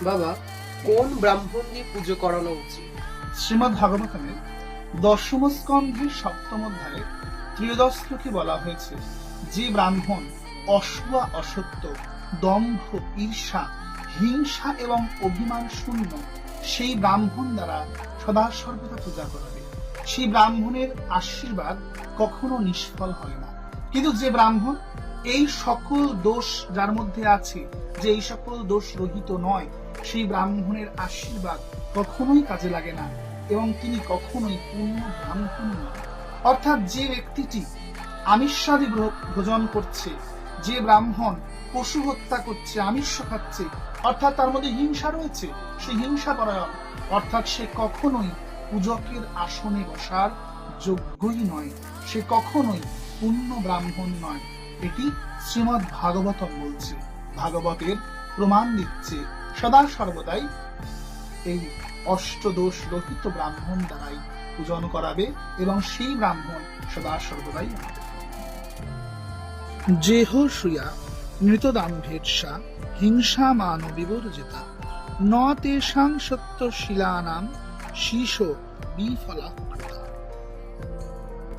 বাবা, কোন ব্রাহ্মণ দিয়ে পুজো করানো উচিত? শ্রীমদ্ ভাগবতমের দশম স্কন্ধের সপ্তম অধ্যায়ে ত্রয়োদশ শ্লোকে বলা হয়েছে, যে ব্রাহ্মণ অসূয়া অসত্য, দম্ভ, ঈর্ষা, হিংসা এবং অভিমান শূন্য, সেই ব্রাহ্মণ দ্বারা সদা সর্বদা পূজা করাবে। সেই ব্রাহ্মণের আশীর্বাদ কখনো নিষ্ফল হয় না। কিন্তু যে ব্রাহ্মণ এই সকল দোষ যার মধ্যে আছে, যে এই সকল দোষ রহিত নয়, সেই ব্রাহ্মণের আশীর্বাদ কখনোই কাজে লাগে না এবং তিনি কখনোই পূর্ণ ব্রাহ্মণ নয়। অর্থাৎ যে ব্যক্তিটি আমিষাদি ভোজন করছে, যে ব্রাহ্মণ পশু হত্যা করছে, আমিষ খাচ্ছে, অর্থাৎ তার মধ্যে হিংসা রয়েছে, সে হিংসা পরায়ণ, অর্থাৎ সে কখনোই পূজকের আসনে বসার যোগ্যই নয়, সে কখনোই পূর্ণ ব্রাহ্মণ নয়। এটি শ্রীমদ্ ভাগবতম বলছে, ভাগবতের প্রমাণ দিচ্ছে। সদা সর্বদাই এই অষ্টদোষ রহিত ব্রাহ্মণ দ্বারাই পূজন করাবে এবং সেই ব্রাহ্মণ সদা সর্বদাই যেহ সুয়া নৃতদাম্ভেৎসা হিংসা মান বিবর্জিতা ন তেষাং সত্যশীলানাম শীর্ষ বিফলা।